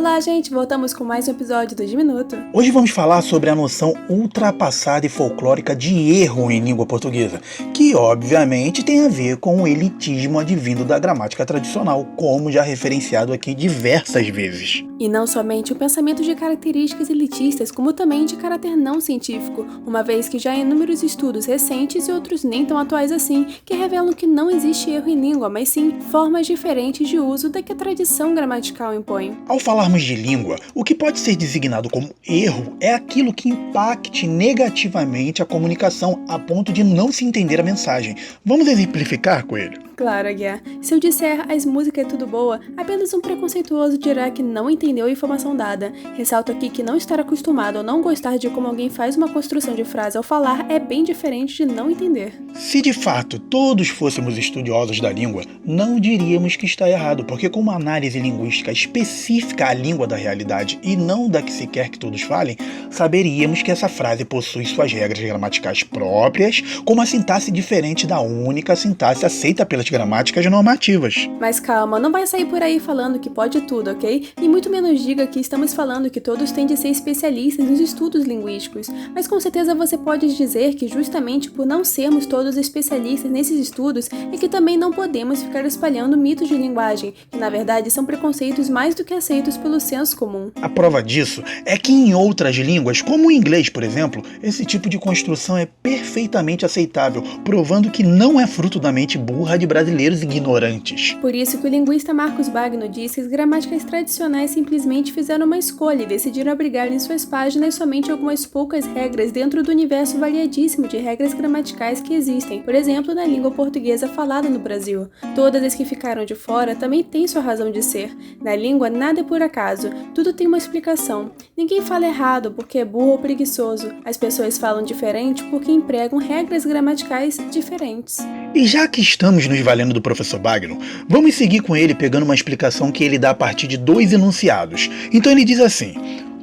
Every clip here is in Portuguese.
Olá, gente! Voltamos com mais um episódio do Diminuto. Hoje vamos falar sobre a noção ultrapassada e folclórica de erro em língua portuguesa, que obviamente tem a ver com o elitismo advindo da gramática tradicional, como já referenciado aqui diversas vezes. E não somente o pensamento de características elitistas, como também de caráter não científico, uma vez que já há inúmeros estudos recentes e outros nem tão atuais assim, que revelam que não existe erro em língua, mas sim formas diferentes de uso da que a tradição gramatical impõe. Ao falarmos de língua, o que pode ser designado como erro é aquilo que impacte negativamente a comunicação a ponto de não se entender a mensagem. Vamos exemplificar, Coelho? Claro, Aguiar. Se eu disser as músicas é tudo boa, apenas um preconceituoso dirá que não entendeu a informação dada. Ressalto aqui que não estar acostumado ou não gostar de como alguém faz uma construção de frase ao falar é bem diferente de não entender. Se de fato todos fôssemos estudiosos da língua, não diríamos que está errado, porque com uma análise linguística específica à língua da realidade e não da que se quer que todos falem, saberíamos que essa frase possui suas regras gramaticais próprias, com uma sintaxe diferente da única sintaxe aceita pelas gramáticas normativas. Mas calma, não vai sair por aí falando que pode tudo, ok? E muito menos diga que estamos falando que todos têm de ser especialistas nos estudos linguísticos, mas com certeza você pode dizer que justamente por não sermos todos especialistas nesses estudos é que também não podemos ficar espalhando mitos de linguagem, que na verdade são preconceitos mais do que aceitos pelo senso comum. A prova disso é que em outras línguas, como o inglês, por exemplo, esse tipo de construção é perfeitamente aceitável, provando que não é fruto da mente burra de brasileiros ignorantes. Por isso que o linguista Marcos Bagno diz que as gramáticas tradicionais simplesmente fizeram uma escolha e decidiram abrigar em suas páginas somente algumas poucas regras dentro do universo variadíssimo de regras gramaticais que existem, por exemplo, na língua portuguesa falada no Brasil. Todas as que ficaram de fora também têm sua razão de ser. Na língua, nada é por acaso, tudo tem uma explicação. Ninguém fala errado porque é burro ou preguiçoso. As pessoas falam diferente porque empregam regras gramaticais diferentes. E já que estamos nos valendo do professor Bagno, vamos seguir com ele pegando uma explicação que ele dá a partir de dois enunciados. Então ele diz assim: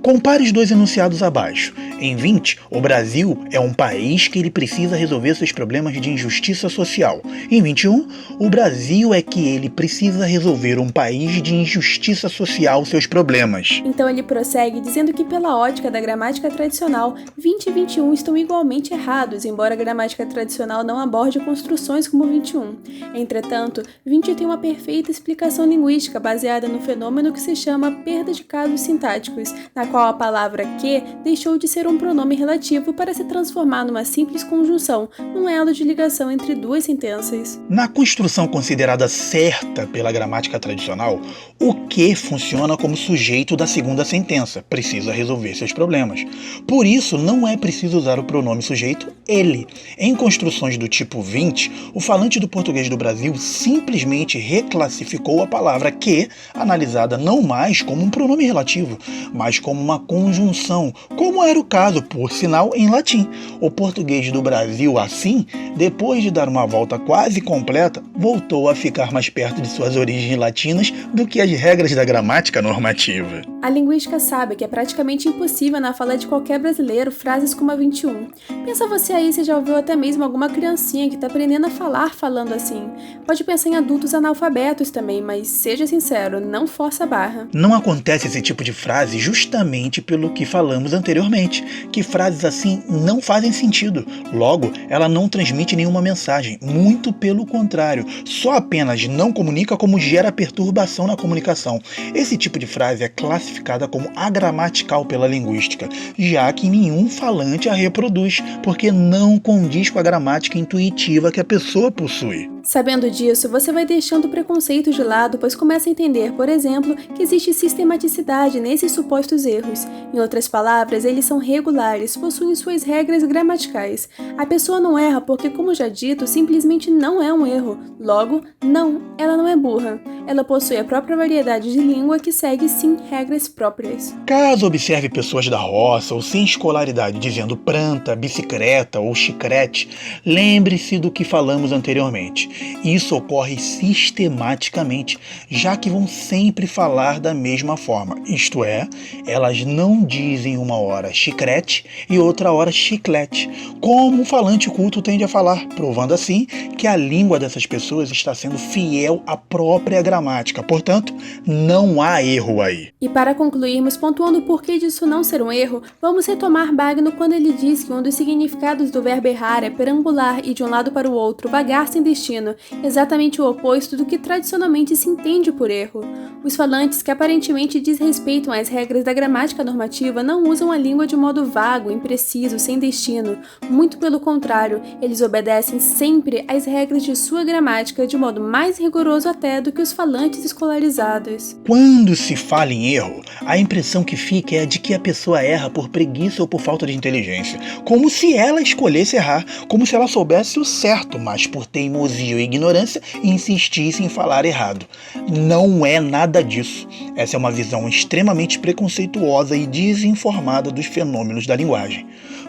compare os dois enunciados abaixo. Em 20, o Brasil é um país que ele precisa resolver seus problemas de injustiça social. Em 21, o Brasil é que ele precisa resolver um país de injustiça social seus problemas. Então ele prossegue dizendo que pela ótica da gramática tradicional, 20 e 21 estão igualmente errados, embora a gramática tradicional não aborde construções como 21. Entretanto, 20 tem uma perfeita explicação linguística baseada no fenômeno que se chama perda de casos sintáticos, na qual a palavra que deixou de ser um pronome relativo para se transformar numa simples conjunção, num elo de ligação entre duas sentenças. Na construção considerada certa pela gramática tradicional, o que funciona como sujeito da segunda sentença, precisa resolver seus problemas. Por isso, não é preciso usar o pronome sujeito ele. Em construções do tipo 20, o falante do português do Brasil simplesmente reclassificou a palavra que, analisada não mais como um pronome relativo, mas como uma conjunção, como era o caso, por sinal, em latim. O português do Brasil, assim, depois de dar uma volta quase completa, voltou a ficar mais perto de suas origens latinas do que as regras da gramática normativa. A linguística sabe que é praticamente impossível na fala de qualquer brasileiro frases como a 21. Pensa você aí se já ouviu até mesmo alguma criancinha que está aprendendo a falar falando assim. Pode pensar em adultos analfabetos também, mas seja sincero, não força a barra. Não acontece esse tipo de frase justamente pelo que falamos anteriormente, que frases assim não fazem sentido. Logo, ela não transmite nenhuma mensagem, muito pelo contrário, só apenas não comunica como gera perturbação na comunicação. Esse tipo de frase é classificada como agramatical pela linguística, já que nenhum falante a reproduz, porque não condiz com a gramática intuitiva que a pessoa possui. Sabendo disso, você vai deixando o preconceito de lado, pois começa a entender, por exemplo, que existe sistematicidade nesses supostos erros. Em outras palavras, eles são regulares, possuem suas regras gramaticais. A pessoa não erra porque, como já dito, simplesmente não é um erro. Logo, não, ela não é burra. Ela possui a própria variedade de língua que segue, sim, regras próprias. Caso observe pessoas da roça ou sem escolaridade dizendo pranta, bicicleta ou chicrete, lembre-se do que falamos anteriormente. Isso ocorre sistematicamente, já que vão sempre falar da mesma forma, isto é, elas não dizem uma hora chicrete e outra hora chiclete, como o falante culto tende a falar, provando assim que a língua dessas pessoas está sendo fiel à própria gramática, portanto, não há erro aí. E para concluirmos, pontuando o porquê disso não ser um erro, vamos retomar Bagno quando ele diz que um dos significados do verbo errar é perambular e de um lado para o outro, vagar sem destino, exatamente o oposto do que tradicionalmente se entende por erro. Os falantes que aparentemente desrespeitam as regras da gramática normativa não usam a língua de modo vago, impreciso, sem destino. Muito pelo contrário, eles obedecem sempre às regras de sua gramática de modo mais rigoroso até do que os falantes escolarizados. Quando se fala em erro, a impressão que fica é a de que a pessoa erra por preguiça ou por falta de inteligência, como se ela escolhesse errar, como se ela soubesse o certo, mas por teimosia ou ignorância insistisse em falar errado. Não é nada disso. Essa é uma visão extremamente preconceituosa e desinformada dos fenômenos da linguagem.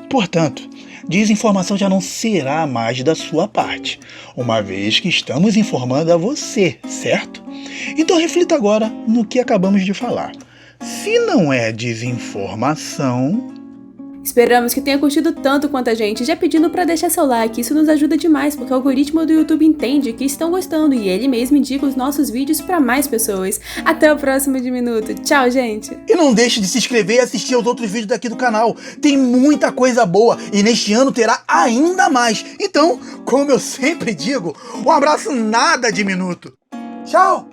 Portanto, desinformação já não será mais da sua parte, uma vez que estamos informando a você, certo? Então reflita agora no que acabamos de falar. Se não é desinformação... Esperamos que tenha curtido tanto quanto a gente, já pedindo para deixar seu like, isso nos ajuda demais porque o algoritmo do YouTube entende que estão gostando e ele mesmo indica os nossos vídeos para mais pessoas. Até o próximo de Minuto, tchau gente! E não deixe de se inscrever e assistir aos outros vídeos daqui do canal, tem muita coisa boa e neste ano terá ainda mais. Então, como eu sempre digo, um abraço nada de minuto. Tchau!